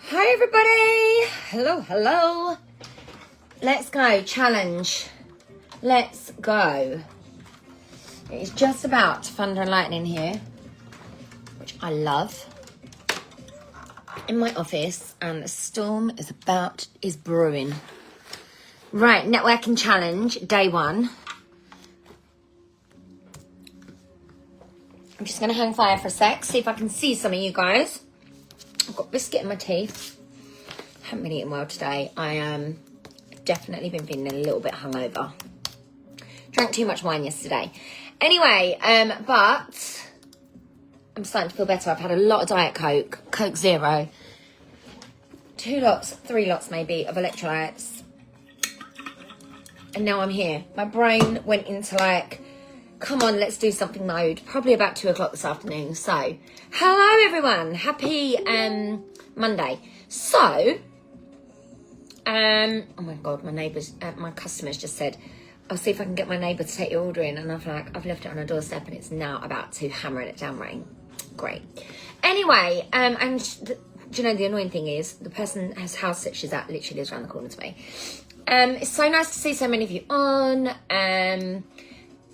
Hi everybody! Hello. Let's go, challenge. Let's go. It is just about thunder and lightning here, which I love. In my office, and a storm is brewing. Right, networking challenge, day 1. I'm just gonna hang fire for a sec, see if I can see some of you guys. I've got biscuit in my teeth. Haven't been eating well today. I definitely been feeling a little bit hungover. Drank too much wine yesterday. Anyway, but I'm starting to feel better. I've had a lot of Diet Coke, Coke Zero, 2 lots, 3 lots maybe of electrolytes. And now I'm here. My brain went into like, come on, let's do something mode. Probably about 2 o'clock this afternoon. So, hello everyone. Happy Monday. So, oh my God, my neighbours, my customers just said, I'll see if I can get my neighbour to take your order in. And I've left it on her doorstep and it's now about to hammer it down rain. Great. Anyway, do you know the annoying thing is the person whose house that she's at literally lives around the corner to me. It's so nice to see so many of you on.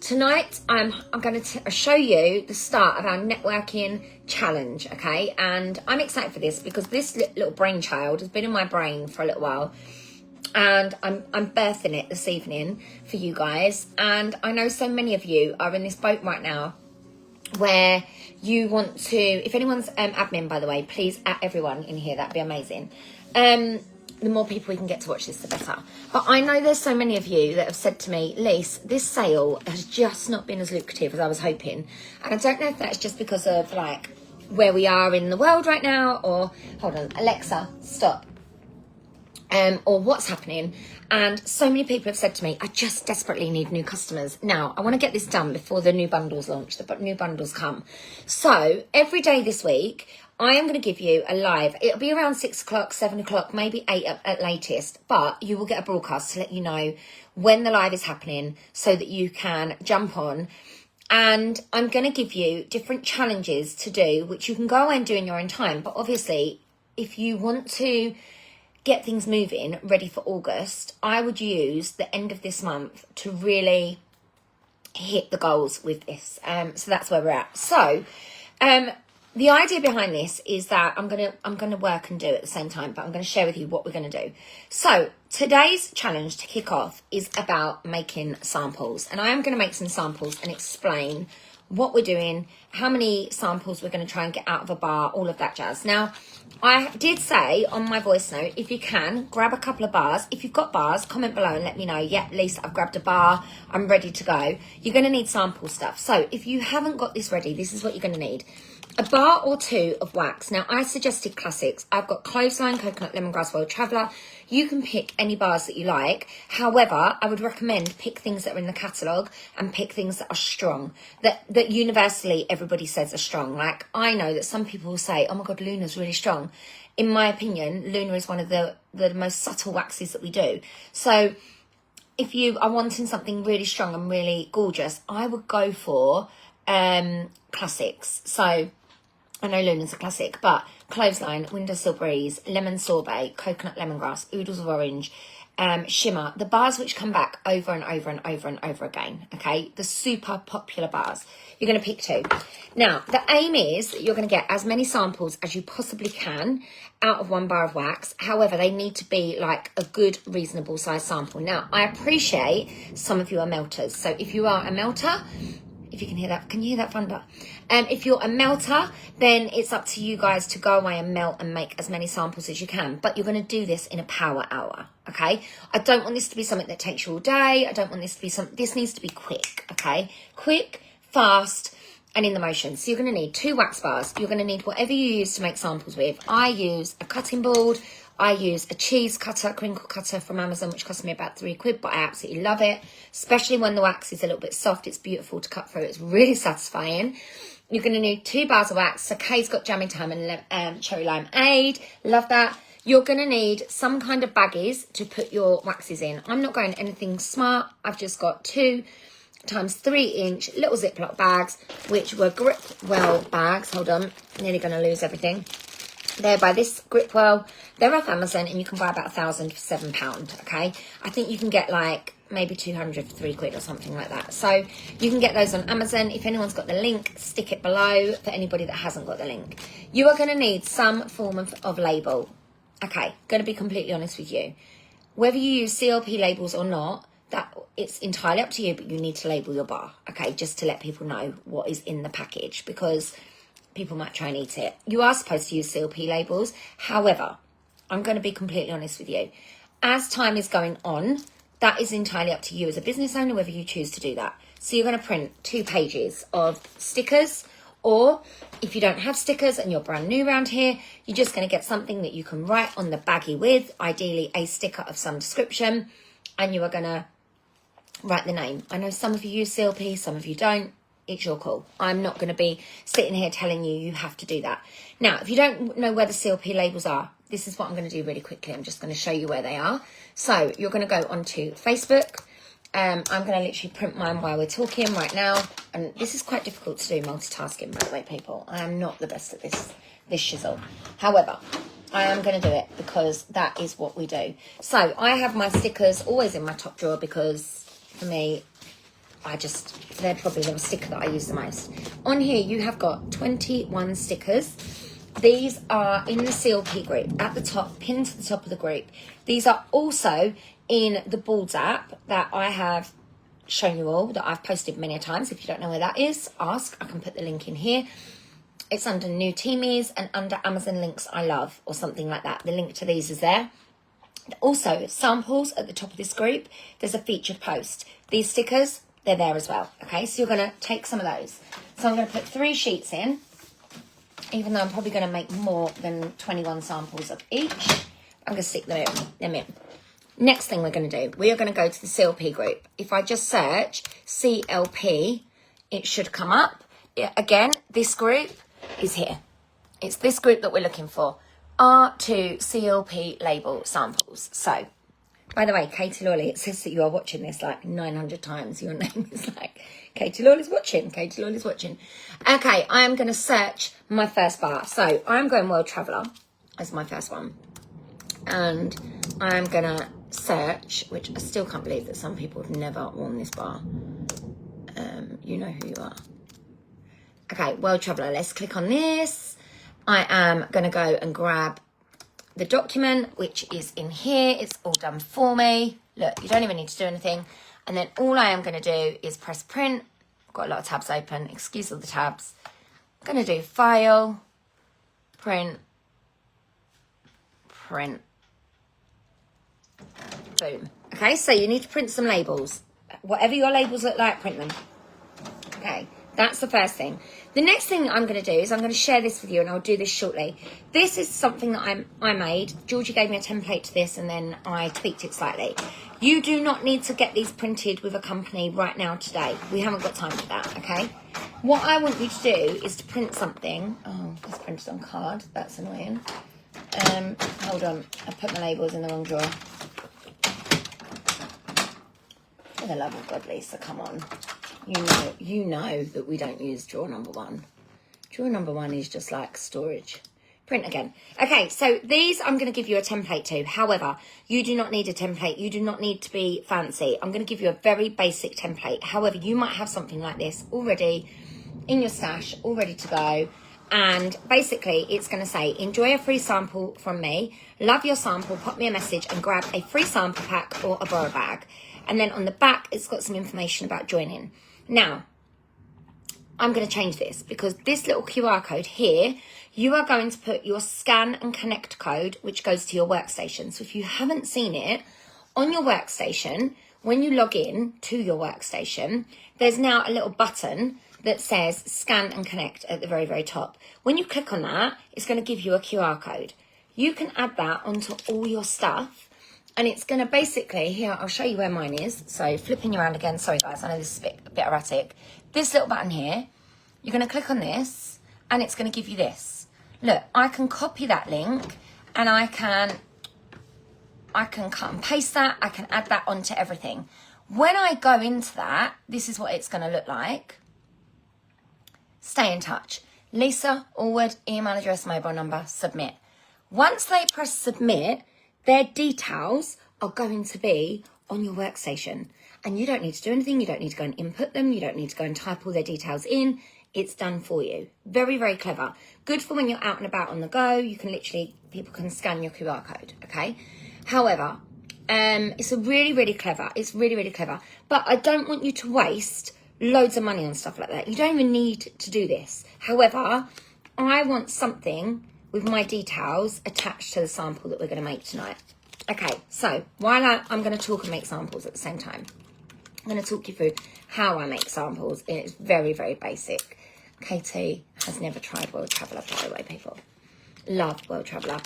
Tonight, I'm going to show you the start of our networking challenge, okay? And I'm excited for this because this little brainchild has been in my brain for a little while. And I'm birthing it this evening for you guys. And I know so many of you are in this boat right now where you want to, if anyone's admin, by the way, please add everyone in here. That'd be amazing. The more people we can get to watch this, the better. But I know there's so many of you that have said to me, Lise, this sale has just not been as lucrative as I was hoping. And I don't know if that's just because of like where we are in the world right now, or hold on, Alexa, stop. Or what's happening. And so many people have said to me, I just desperately need new customers. Now, I want to get this done before the new bundles launch, the new bundles come. So every day this week, I am going to give you a live. It'll be around 6 o'clock, 7 o'clock, maybe 8 at latest. But you will get a broadcast to let you know when the live is happening so that you can jump on. And I'm going to give you different challenges to do, which you can go away and do in your own time. But obviously, if you want to get things moving, ready for August, I would use the end of this month to really hit the goals with this. So that's where we're at. So, the idea behind this is that I'm gonna work and do it at the same time, but I'm going to share with you what we're going to do. So today's challenge to kick off is about making samples, and I am going to make some samples and explain what we're doing, how many samples we're going to try and get out of a bar, all of that jazz. Now, I did say on my voice note, if you can, grab a couple of bars. If you've got bars, comment below and let me know. Yeah, Lisa, I've grabbed a bar. I'm ready to go. You're going to need sample stuff. So if you haven't got this ready, this is what you're going to need. A bar or 2 of wax. Now, I suggested classics. I've got Clothesline, Coconut, Lemongrass, World Traveller. You can pick any bars that you like. However, I would recommend pick things that are in the catalogue and pick things that are strong, that universally everybody says are strong. Like, I know that some people will say, oh my God, Luna's really strong. In my opinion, Luna is one of the most subtle waxes that we do. So if you are wanting something really strong and really gorgeous, I would go for classics. So I know Luna's a classic, but Clothesline, Windowsill Breeze, Lemon Sorbet, Coconut Lemongrass, Oodles of Orange, Shimmer, the bars which come back over and over and over and over again, okay? The super popular bars. You're going to pick 2. Now, the aim is that you're going to get as many samples as you possibly can out of 1 bar of wax. However, they need to be like a good, reasonable size sample. Now, I appreciate some of you are melters. So if you are a melter, if you can hear that, can you hear that thunder? If you're a melter, then it's up to you guys to go away and melt and make as many samples as you can. But you're going to do this in a power hour, okay? I don't want this to be something that takes you all day. I don't want this to be something, this needs to be quick, okay? Quick, fast, and in the motion. So you're going to need 2 wax bars. You're going to need whatever you use to make samples with. I use a cutting board. I use a cheese cutter, crinkle cutter from Amazon, which cost me about £3, but I absolutely love it. Especially when the wax is a little bit soft. It's beautiful to cut through. It's really satisfying. You're going to need 2 bars of wax. So Kay's got Jamming Time and Cherry Limeade. Love that. You're going to need some kind of baggies to put your waxes in. I'm not going anything smart. I've just got 2 times 3-inch little Ziploc bags, which were Grip Well bags. Hold on. Nearly going to lose everything. They're by this Gripwell. They're off Amazon, and you can buy about 1,000 for £7, okay? I think you can get like maybe 200 for £3 or something like that. So you can get those on Amazon. If anyone's got the link, stick it below for anybody that hasn't got the link. You are going to need some form of label. Okay, going to be completely honest with you. Whether you use CLP labels or not, that it's entirely up to you, but you need to label your bar, okay, just to let people know what is in the package, because people might try and eat it. You are supposed to use CLP labels. However, I'm going to be completely honest with you. As time is going on, that is entirely up to you as a business owner, whether you choose to do that. So you're going to print 2 pages of stickers, or if you don't have stickers and you're brand new around here, you're just going to get something that you can write on the baggie with, ideally a sticker of some description, and you are going to write the name. I know some of you use CLP, some of you don't. It's your call. I'm not going to be sitting here telling you you have to do that. Now, if you don't know where the CLP labels are, this is what I'm going to do really quickly. I'm just going to show you where they are. So you're going to go onto Facebook. I'm going to literally print mine while we're talking right now. And this is quite difficult to do, multitasking, by the way, people. I am not the best at this shizzle. However, I am going to do it because that is what we do. So I have my stickers always in my top drawer because for me, they're probably the sticker that I use the most. On here, you have got 21 stickers. These are in the CLP group at the top, pinned to the top of the group. These are also in the Boards app that I have shown you all, that I've posted many times. If you don't know where that is, ask. I can put the link in here. It's under New Teamies and under Amazon Links I Love or something like that. The link to these is there. Also, samples at the top of this group. There's a featured post. These stickers, they're there as well. Okay, so you're going to take some of those. So I'm going to put 3 sheets in, even though I'm probably going to make more than 21 samples of each. I'm going to stick them in. Next thing we're going to do, we are going to go to the CLP group. If I just search CLP, it should come up. Again, this group is here. It's this group that we're looking for. R2 CLP label samples. So, by the way, Katie Lawley, it says that you are watching this like 900 times. Your name is like, Katie Lawley's watching. Katie Lawley's watching. Okay, I am going to search my first bar. So, I'm going World Traveller as my first one. And I'm going to search, which I still can't believe that some people have never worn this bar. You know who you are. Okay, World Traveller. Let's click on this. I am going to go and grab the document, which is in here. It's all done for me. Look, you don't even need to do anything. And then all I am going to do is press print. I've got a lot of tabs open. Excuse all the tabs. I'm going to do file, print, boom. Okay, so you need to print some labels. Whatever your labels look like, print them. Okay, that's the first thing. The next thing I'm going to do is I'm going to share this with you, and I'll do this shortly. This is something that I made. Georgie gave me a template to this, and then I tweaked it slightly. You do not need to get these printed with a company right now today. We haven't got time for that, okay? What I want you to do is to print something. Oh, it's printed on card. That's annoying. Hold on. I put my labels in the wrong drawer. For the love of God, Lisa, come on. You know that we don't use drawer number 1. Drawer number 1 is just like storage. Print again. Okay, so these I'm going to give you a template to. However, you do not need a template. You do not need to be fancy. I'm going to give you a very basic template. However, you might have something like this already in your stash, all ready to go. And basically, it's going to say, enjoy a free sample from me. Love your sample. Pop me a message and grab a free sample pack or a borrow bag. And then on the back, it's got some information about joining. Now, I'm going to change this because this little QR code here, you are going to put your scan and connect code, which goes to your workstation. So if you haven't seen it, on your workstation, when you log in to your workstation, there's now a little button that says scan and connect at the very, very top. When you click on that, it's going to give you a QR code. You can add that onto all your stuff. And it's going to basically, here, I'll show you where mine is. So flipping you around again. Sorry, guys, I know this is a bit erratic. This little button here, you're going to click on this, and it's going to give you this. Look, I can copy that link, and I can cut and paste that. I can add that onto everything. When I go into that, this is what it's going to look like. Stay in touch. Lisa, Allward, email address, mobile number, submit. Once they press submit, their details are going to be on your workstation. And you don't need to do anything. You don't need to go and input them. You don't need to go and type all their details in. It's done for you. Very, very clever. Good for when you're out and about on the go. You can literally, people can scan your QR code, okay? However, it's really, really clever. It's really, really clever. But I don't want you to waste loads of money on stuff like that. You don't even need to do this. However, I want something with my details attached to the sample that we're going to make tonight. Okay, so while I'm going to talk and make samples at the same time, I'm going to talk you through how I make samples. It's very, very basic. Katie has never tried World Traveller, by the way, people. Love World Traveller.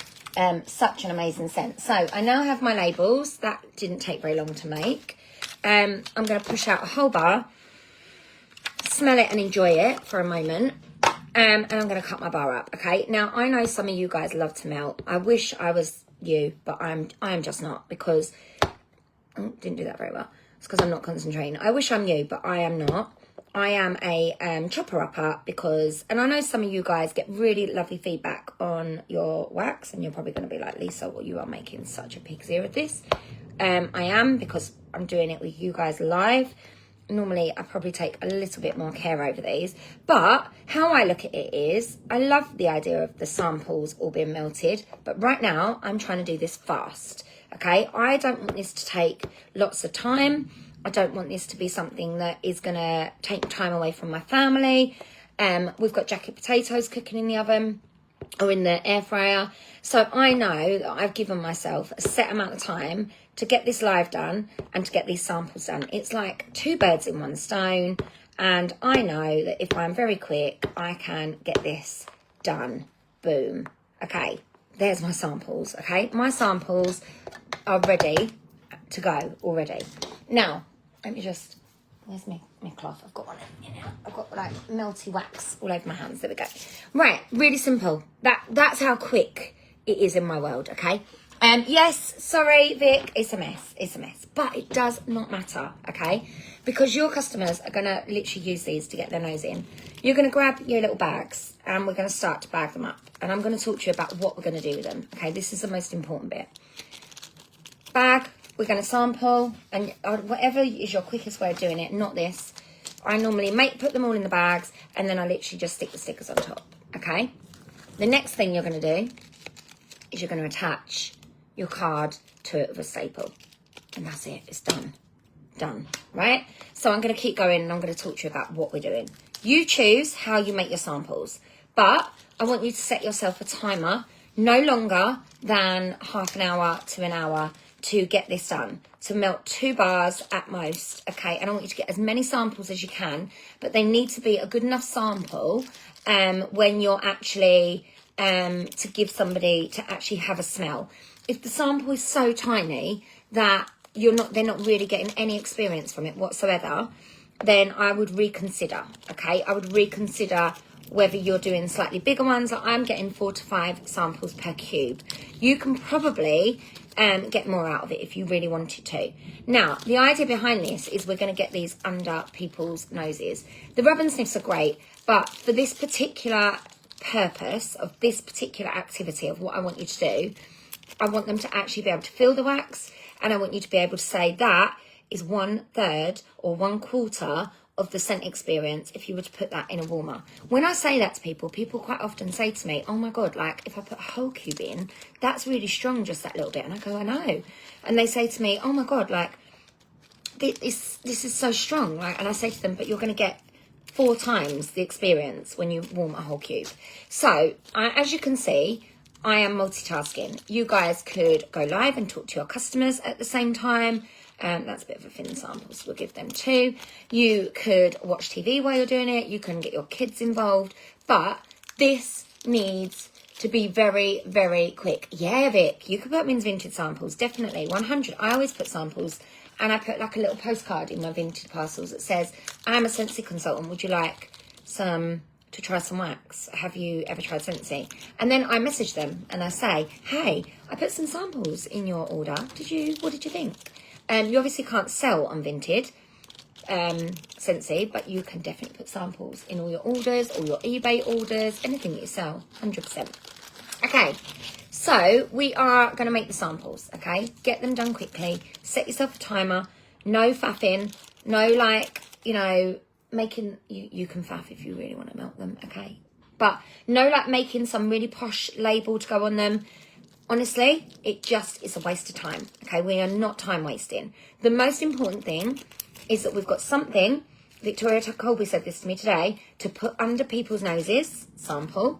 Such an amazing scent. So I now have my labels. That didn't take very long to make. I'm going to push out a whole bar, smell it and enjoy it for a moment. And I'm going to cut my bar up, okay? Now, I know some of you guys love to melt. I wish I was you, but I am just not, because... Oh, didn't do that very well. It's because I'm not concentrating. I wish I'm you, but I am not. I am a chopper-upper because... And I know some of you guys get really lovely feedback on your wax, and you're probably going to be like, Lisa, well, you are making such a pig's ear of this. I am, because I'm doing it with you guys live. Normally, I probably take a little bit more care over these. But how I look at it is, I love the idea of the samples all being melted. But right now, I'm trying to do this fast. Okay? I don't want this to take lots of time. I don't want this to be something that is going to take time away from my family. We've got jacket potatoes cooking in the oven or in the air fryer. So I know that I've given myself a set amount of time to get this live done and to get these samples done. It's like 2 birds in 1 stone. And I know that if I'm very quick, I can get this done. Boom. Okay, there's my samples, okay? My samples are ready to go already. Now, let me just... Where's my cloth? I've got one in here. I've got like melty wax all over my hands. There we go. Right, really simple. That's how quick it is in my world, okay? Yes, sorry, Vic, it's a mess. It's a mess. But it does not matter, okay? Because your customers are going to literally use these to get their nose in. You're going to grab your little bags and we're going to start to bag them up. And I'm going to talk to you about what we're going to do with them, okay? This is the most important bit. Bag, we're going to sample, and whatever is your quickest way of doing it, not this. I normally put them all in the bags and then I literally just stick the stickers on top, okay? The next thing you're going to do is you're going to attach your card to it with a staple. And that's it. It's done. Done. Right? So I'm going to keep going and I'm going to talk to you about what we're doing. You choose how you make your samples. But I want you to set yourself a timer no longer than half an hour to an hour to get this done. To melt 2 bars at most. Okay? And I want you to get as many samples as you can. But they need to be a good enough sample when you're actually... to give somebody to actually have a smell. If the sample is so tiny that they're not really getting any experience from it whatsoever, then I would reconsider, okay? I would reconsider whether you're doing slightly bigger ones. Like I'm getting 4 to 5 samples per cube. You can probably get more out of it if you really wanted to. Now, the idea behind this is we're going to get these under people's noses. The rub and sniffs are great, but for this particular purpose of this particular activity of what I want you to do, I want them to actually be able to feel the wax, and I want you to be able to say that is 1/3 or 1/4 of the scent experience if you were to put that in a warmer. When I say that to people quite often say to me, oh my God, like if I put a whole cube in, that's really strong, just that little bit. And I go, I know. And they say to me, oh my God, like this is so strong. Like, and I say to them, but you're going to get 4 times the experience when you warm a whole cube. So as you can see, I am multitasking. You guys could go live and talk to your customers at the same time. That's a bit of a thin sample, so we'll give them 2. You could watch TV while you're doing it. You can get your kids involved. But this needs to be very, very quick. Yeah, Vic, you could put Min's Vintage samples, definitely, 100. I always put samples, and I put like a little postcard in my vintage parcels that says, I'm a Scentsy consultant. Would you like to try some wax? Have you ever tried Scentsy? And then I message them and I say, hey, I put some samples in your order. What did you think? You obviously can't sell unvinted Scentsy, but you can definitely put samples in all your orders, all your eBay orders, anything that you sell, 100%. Okay, So we are going to make the samples, okay? Get them done quickly. Set yourself a timer. No faffing. No, like, you know, making... You can faff if you really want to melt them, okay? But no, like, making some really posh label to go on them. Honestly, it just is a waste of time, okay? We are not time wasting. The most important thing is that we've got something, Victoria Colby said this to me today, to put under people's noses, sample.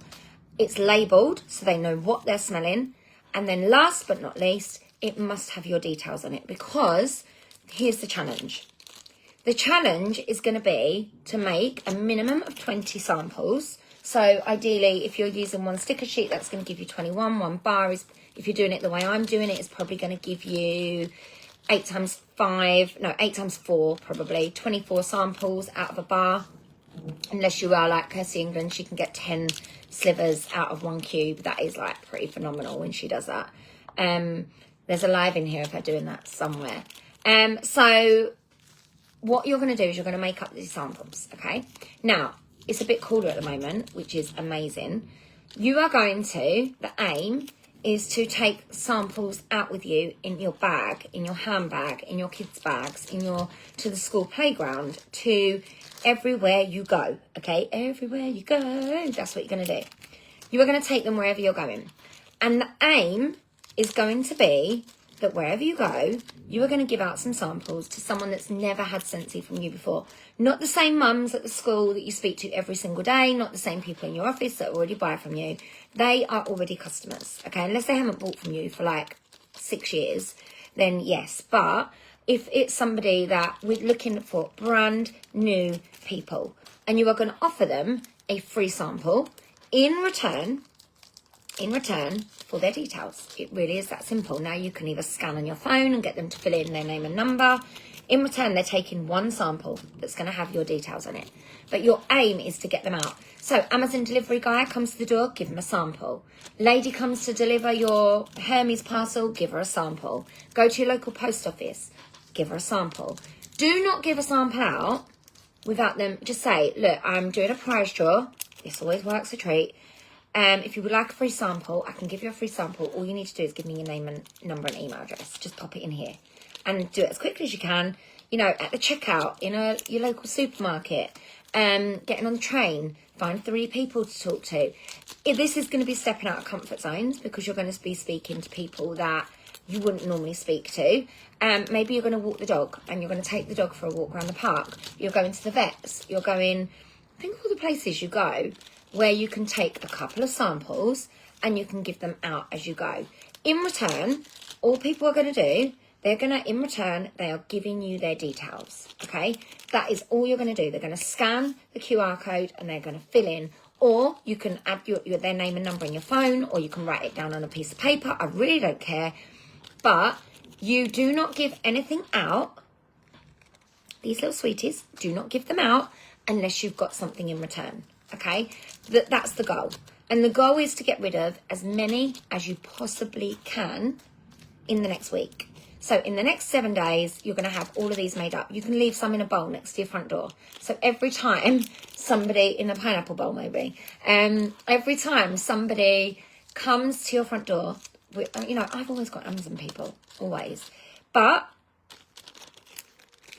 It's labelled so they know what they're smelling. And then last but not least, it must have your details on it, because here's the challenge. The challenge is going to be to make a minimum of 20 samples. So ideally, if you're using one sticker sheet, that's going to give you 21. One bar is, if you're doing it the way I'm doing it, is probably going to give you 8 times 4, probably 24 samples out of a bar. Unless you are like Kirsty England, she can get 10 slivers out of 1 cube. That is like pretty phenomenal when she does that. There's a live in here if I'm doing that somewhere. So what you're going to do is you're going to make up these samples, okay? Now, it's a bit cooler at the moment, which is amazing. You are going to, the aim is to take samples out with you in your bag, in your handbag, in your kids' bags, to the school playground, to everywhere you go, okay? Everywhere you go, that's what you're going to do. You are going to take them wherever you're going. And the aim is going to be that wherever you go, you are going to give out some samples to someone that's never had Scentsy from you before. Not the same mums at the school that you speak to every single day, not the same people in your office that already buy from you. They are already customers, okay? Unless they haven't bought from you for like 6 years, then yes. But if it's somebody that we're looking for brand new people, and you are going to offer them a free sample in return for their details. It really is that simple. Now you can either scan on your phone and get them to fill in their name and number. In return, they're taking one sample that's going to have your details on it. But your aim is to get them out. So Amazon delivery guy comes to the door, give them a sample. Lady comes to deliver your Hermes parcel, give her a sample. Go to your local post office, give her a sample. Do not give a sample out without them. Just say, look, I'm doing a prize draw. This always works a treat. If you would like a free sample, I can give you a free sample. All you need to do is give me your name and number and email address. Just pop it in here and do it as quickly as you can. You know, at the checkout, in your local supermarket, getting on the train, find 3 people to talk to. This is going to be stepping out of comfort zones, because you're going to be speaking to people that you wouldn't normally speak to. Maybe you're going to walk the dog and you're going to take the dog for a walk around the park. You're going to the vets. You're going, think of all the places you go where you can take a couple of samples and you can give them out as you go. In return, all people are going to do, they are giving you their details, okay? That is all you're going to do. They're going to scan the QR code and they're going to fill in, or you can add their name and number in your phone, or you can write it down on a piece of paper. I really don't care. But you do not give anything out. These little sweeties, do not give them out unless you've got something in return. Okay, that's the goal. And the goal is to get rid of as many as you possibly can in the next week. So in the next 7 days, you're going to have all of these made up. You can leave some in a bowl next to your front door. So every time somebody, in a pineapple bowl maybe, every time somebody comes to your front door, you know, I've always got Amazon people, always. But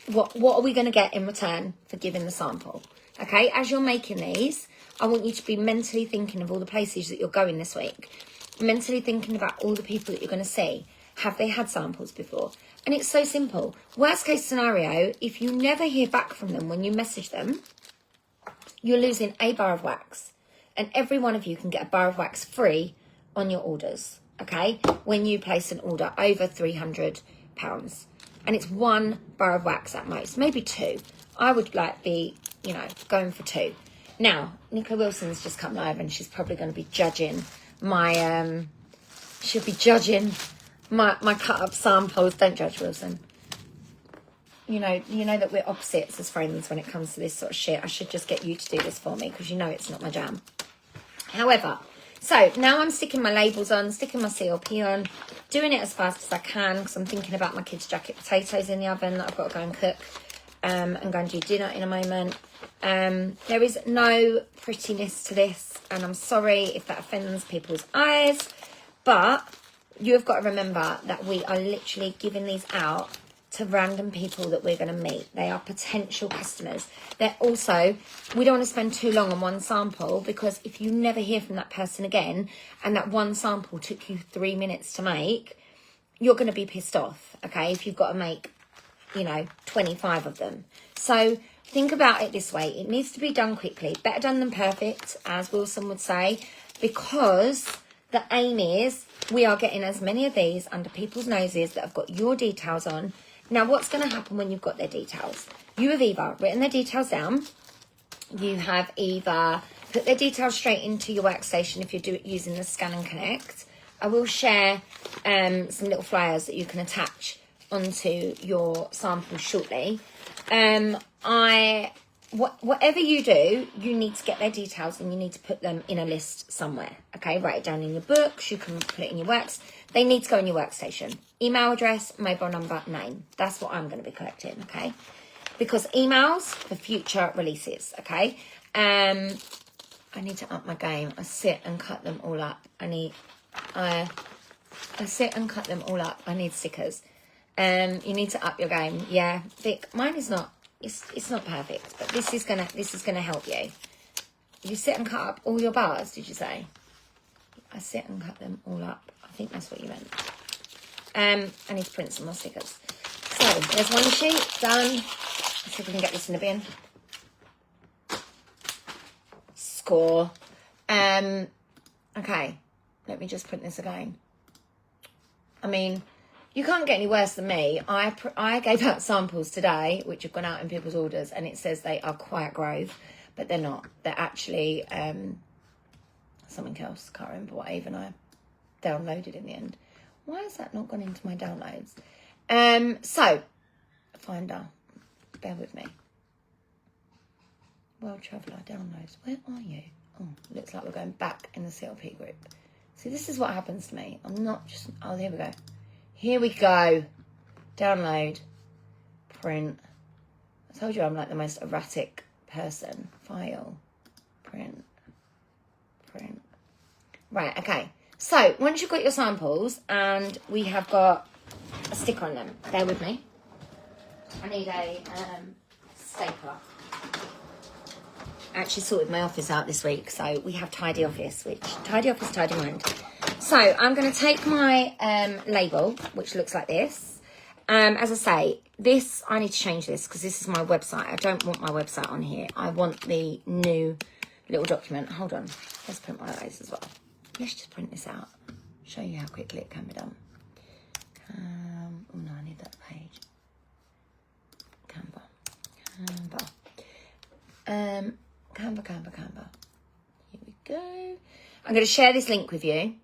what are we going to get in return for giving the sample? Okay, as you're making these, I want you to be mentally thinking of all the places that you're going this week. Mentally thinking about all the people that you're going to see. Have they had samples before? And it's so simple. Worst case scenario, if you never hear back from them when you message them, you're losing a bar of wax. And every one of you can get a bar of wax free on your orders, okay? When you place an order over £300. And it's 1 bar of wax at most, maybe 2. I would be, you know, going for 2. Now, Nicola Wilson's just come live and she's probably going to be judging my, she'll be judging my cut up samples. Don't judge, Wilson. You know that we're opposites as friends when it comes to this sort of shit. I should just get you to do this for me because you know it's not my jam. However, so now I'm sticking my labels on, sticking my CLP on, doing it as fast as I can because I'm thinking about my kids' jacket potatoes in the oven that I've got to go and cook and go and do dinner in a moment. There is no prettiness to this, and I'm sorry if that offends people's eyes. But you've got to remember that we are literally giving these out to random people that we're going to meet. They are potential customers. They're also, we don't want to spend too long on one sample, because if you never hear from that person again and that one sample took you 3 minutes to make, you're going to be pissed off, okay, if you've got to make, 25 of them. So think about it this way. It needs to be done quickly. Better done than perfect, as Wilson would say, because the aim is we are getting as many of these under people's noses that have got your details on. Now, what's going to happen when you've got their details? You have either written their details down, you have either put their details straight into your workstation if you're using the Scan and Connect. I will share some little flyers that you can attach onto your sample shortly. Whatever you do, you need to get their details and you need to put them in a list somewhere. Okay, write it down in your books. You can put it in your works. They need to go in your workstation. Email address, mobile number, name. That's what I'm going to be collecting. Okay, because emails for future releases. Okay, I need to up my game. I sit and cut them all up. I sit and cut them all up. I need stickers. You need to up your game. Yeah, Vic, mine is not. It's not perfect, but this is gonna help you. You sit and cut up all your bars. Did you say? I sit and cut them all up. I think that's what you meant. I need to print some more stickers. So there's one sheet done. Let's see if we can get this in the bin. Score. Okay. Let me just print this again. I mean, you can't get any worse than me. I gave out samples today, which have gone out in people's orders, and it says they are Quiet Grove, but they're not. They're actually something else. Can't remember what even I downloaded in the end. Why has that not gone into my downloads? So, Finder, bear with me. World Traveller downloads. Where are you? Oh, looks like we're going back in the CLP group. See, this is what happens to me. I'm not just... Oh, here we go. Here we go. Download. Print. I told you I'm like the most erratic person. File. Print. Print. Right, okay. So, once you've got your samples and we have got a sticker on them, bear with me. I need a stapler. I actually sorted my office out this week, so we have tidy office, which tidy office, tidy mind. So I'm going to take my label, which looks like this. As I say, this, I need to change this because this is my website. I don't want my website on here. I want the new little document. Hold on. Let's print my eyes as well. Let's just print this out. Show you how quickly it can be done. Oh no, I need that page. Canva. Canva. Here we go. I'm going to share this link with you.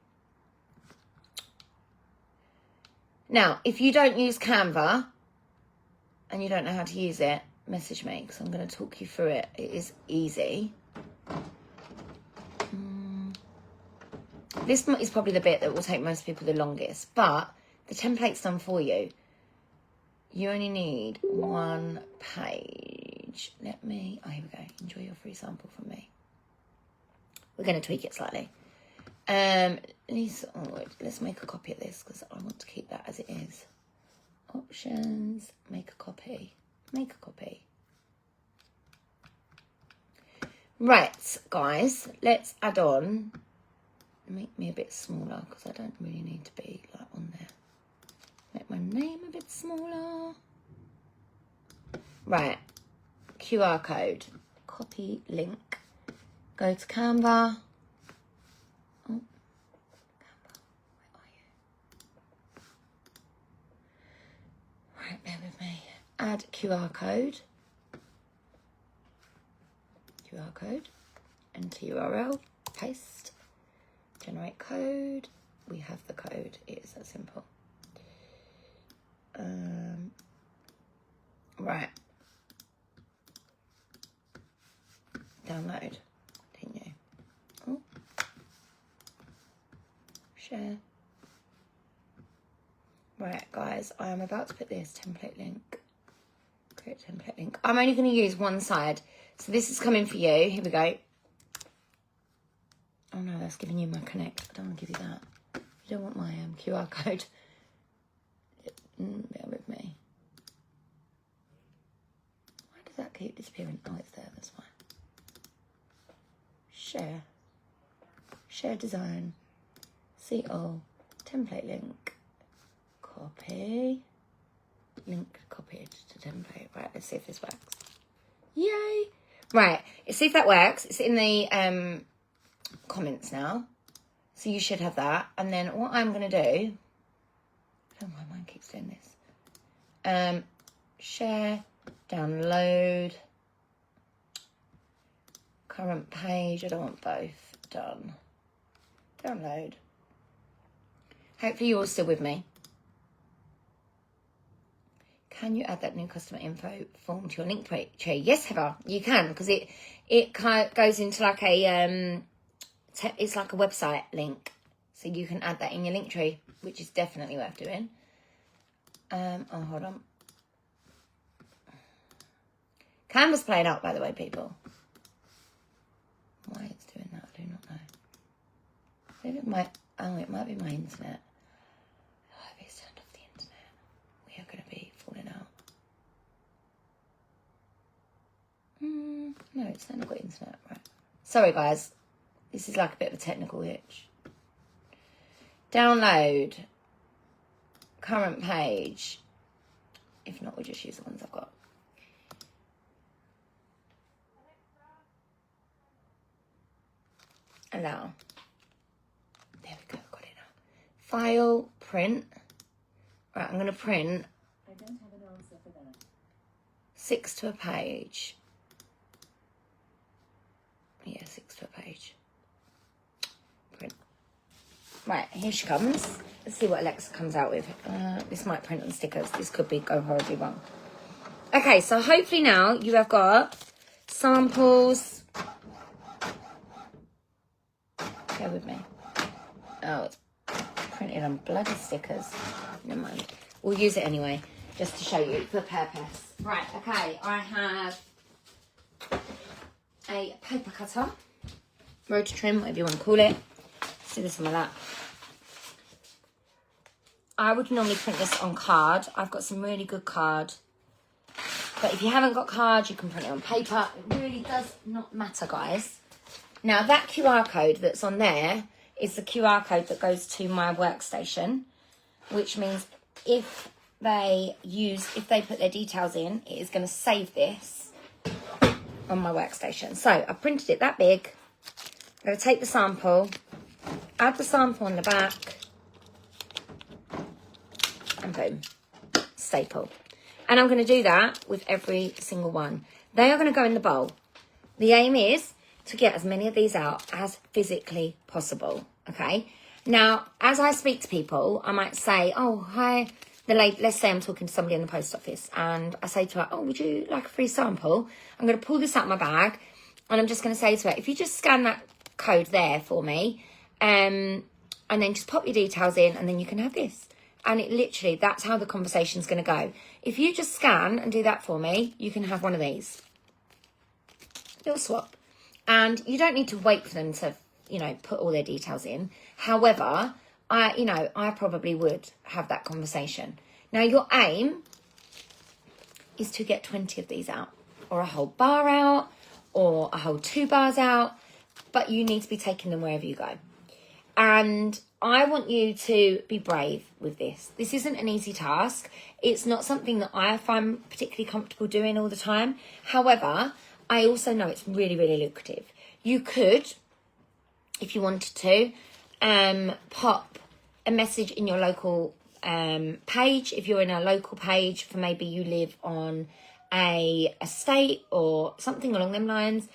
Now, if you don't use Canva and you don't know how to use it, message me because I'm going to talk you through it. It is easy. This is probably the bit that will take most people the longest, but the template's done for you. You only need one page. Oh, here we go. Enjoy your free sample from me. We're going to tweak it slightly. Let's make a copy of this because I want to keep that as it is. Options, make a copy. Right, guys, let's add on. Make me a bit smaller because I don't really need to be like on there. Make my name a bit smaller. Right, QR code, copy link. Go to Canva. Oh, Canva, where are you? Right, bear with me. Add QR code. Enter URL. Paste. Generate code. We have the code. It is that simple. Right. Download. Continue. Oh. Share. Right, guys. I am about to put this template link. Create template link. I'm only going to use one side. So this is coming for you. Here we go. Oh no, that's giving you my connect. I don't want to give you that. You still want my QR code. Bear with me. Why does that keep disappearing? Oh, it's there. That's fine. Share. Share design. See all. Template link. Copy. Link copied to template. Right, let's see if this works. Yay! Right, let's see if that works. It's in the comments now. So you should have that. And then what I'm going to do... I don't know why mine keeps doing this. Share, download, current page. I don't want both. Done. Download. Hopefully you're all still with me. Can you add that new customer info form to your link tree? Yes, Heather, you can, because it kind of goes into like a it's like a website link, so you can add that in your link tree, which is definitely worth doing. Oh, hold on. Canva's playing out, by the way, people. Why it's doing that, I do not know. Maybe it might. Oh, it might be my internet. Oh, if it's turned off the internet, we are going to be falling out. No, it's not got internet, right? Sorry, guys. This is like a bit of a technical hitch. Download. Current page. If not, we'll just use the ones I've got. Allow. There we go, got it now. File, print. Right, I'm going to print. I don't have an answer for that. 6 to a page. Yeah, 6 to a page. Print. Right, here she comes. Let's see what Alexa comes out with. This might print on stickers. This could go horribly wrong. Okay, so hopefully now you have got samples. Bear with me. Oh, it's printed on bloody stickers. Never mind. We'll use it anyway, just to show you the purpose. Right, okay, I have a paper cutter, rotor trim, whatever you want to call it. See this on my lap. I would normally print this on card. I've got some really good card. But if you haven't got card, you can print it on paper. It really does not matter, guys. Now, that QR code that's on there is the QR code that goes to my workstation, which means if they put their details in, it is going to save this on my workstation. So I printed it that big. I'm going to take the sample, add the sample on the back, and boom, staple. And I'm going to do that with every single one. They are going to go in the bowl. The aim is to get as many of these out as physically possible, okay? Now, as I speak to people, I might say, oh, hi, the lady, let's say I'm talking to somebody in the post office, and I say to her, oh, would you like a free sample? I'm going to pull this out of my bag, and I'm just going to say to her, if you just scan that code there for me, and then just pop your details in, and then you can have this. And it literally, that's how the conversation's going to go. If you just scan and do that for me, you can have one of these. Little swap. And you don't need to wait for them to, put all their details in. However, I probably would have that conversation. Now, your aim is to get 20 of these out, or a whole bar out, or a whole 2 bars out, but you need to be taking them wherever you go. And I want you to be brave with this. This isn't an easy task. It's not something that I find particularly comfortable doing all the time. However, I also know it's really, really lucrative. You could, if you wanted to, pop a message in your local page. If you're in a local page for maybe you live on a estate or something along them lines,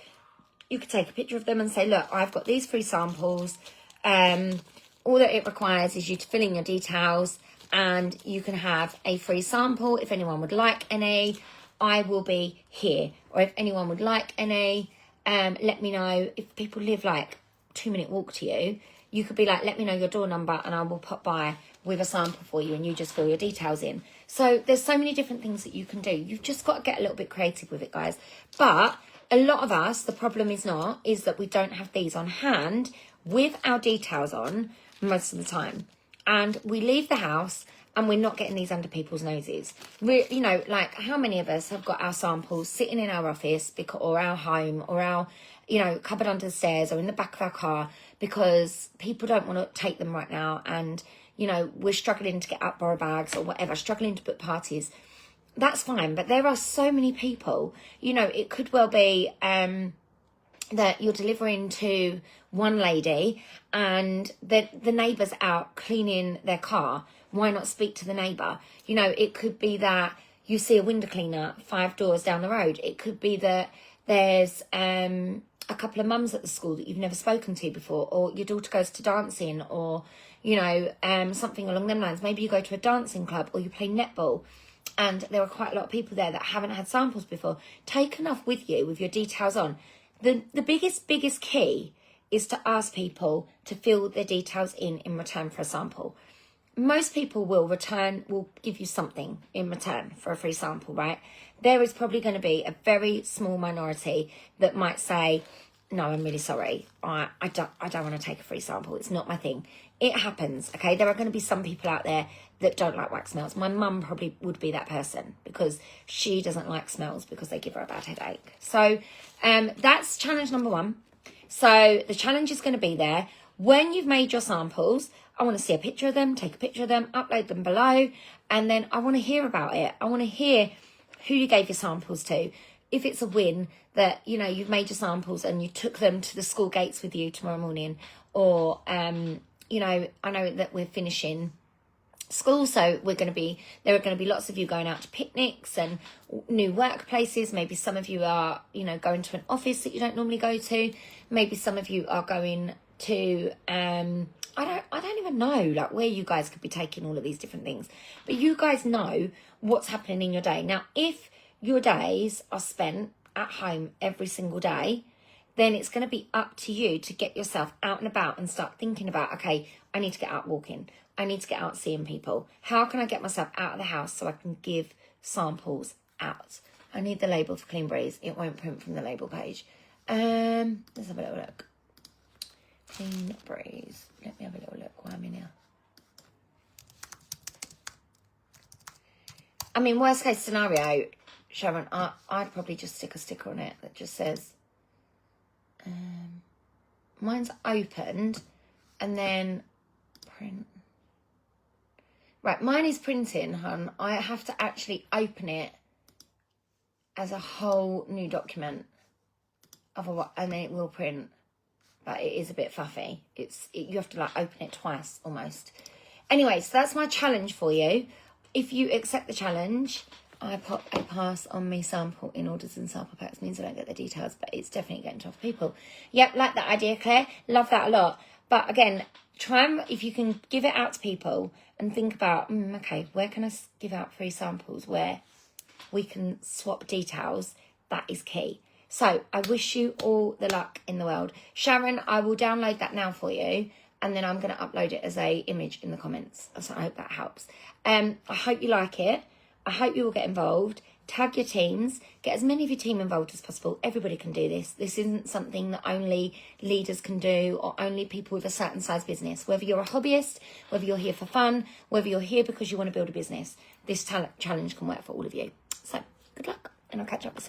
you could take a picture of them and say, look, I've got these free samples. All that it requires is you to fill in your details, and you can have a free sample. If anyone would like any, I will be here. Or if anyone would like any, let me know. If people live like 2-minute walk to you, you could be like, let me know your door number and I will pop by with a sample for you, and you just fill your details in. So there's so many different things that you can do. You've just got to get a little bit creative with it, guys. But a lot of us, the problem is that we don't have these on hand with our details on most of the time. and we leave the house and we're not getting these under people's noses. You know, like how many of us have got our samples sitting in our office or our home or our, you know, cupboard under the stairs or in the back of our car because people don't want to take them right now, and, you know, we're struggling to get out borrow bags or whatever, struggling to book parties. That's fine, but there are so many people, you know, it could well be that you're delivering to one lady and the neighbour's out cleaning their car. Why not speak to the neighbour? You know, it could be that you see a window cleaner 5 doors down the road. It could be that there's a couple of mums at the school that you've never spoken to before, or your daughter goes to dancing, or, you know, something along them lines. Maybe you go to a dancing club or you play netball, and there are quite a lot of people there that haven't had samples before. Take enough with you with your details on. The biggest key is to ask people to fill their details in return for a sample. Most people will give you something in return for a free sample, right? There is probably going to be a very small minority that might say, no, I'm really sorry. I don't want to take a free sample. It's not my thing. It happens, okay? There are going to be some people out there that don't like wax melts. My mum probably would be that person because she doesn't like smells because they give her a bad headache. So that's challenge number 1. So the challenge is going to be there. When you've made your samples, I want to see a picture of them, take a picture of them, upload them below, and then I want to hear about it. I want to hear who you gave your samples to. If it's a win that, you know, you've made your samples and you took them to the school gates with you tomorrow morning, or, you know, I know that we're finishing school, so there are going to be lots of you going out to picnics and new workplaces. Maybe some of you are, you know, going to an office that you don't normally go to. Maybe some of you are going to, I don't even know, like, where you guys could be taking all of these different things. But you guys know what's happening in your day. Now, if your days are spent at home every single day, then it's going to be up to you to get yourself out and about and start thinking about, okay, I need to get out walking. I need to get out seeing people. How can I get myself out of the house so I can give samples out? I need the label for Clean Breeze. It won't print from the label page. Let's have a little look. Clean Breeze. Let me have a little look while I'm in here. I mean, worst case scenario, Sharon, I'd probably just stick a sticker on it that just says, mine's opened, and then print. Right, mine is printing, hon. I have to actually open it as a whole new document, otherwise, and then it will print. But it is a bit fluffy. You have to, like, open it twice almost. Anyway, so that's my challenge for you. If you accept the challenge, I pop a pass on me sample in orders and sample packs. Means I don't get the details, but it's definitely getting to other people. Yep, like that idea, Claire. Love that a lot. But again, if you can give it out to people and think about, okay, where can I give out free samples where we can swap details? That is key. So I wish you all the luck in the world. Sharon, I will download that now for you, and then I'm going to upload it as a image in the comments. So I hope that helps. I hope you like it. I hope you will get involved. Tag your teams. Get as many of your team involved as possible. Everybody can do this. This isn't something that only leaders can do, or only people with a certain size business. Whether you're a hobbyist, whether you're here for fun, whether you're here because you want to build a business, this challenge can work for all of you. So good luck, and I'll catch up with you soon.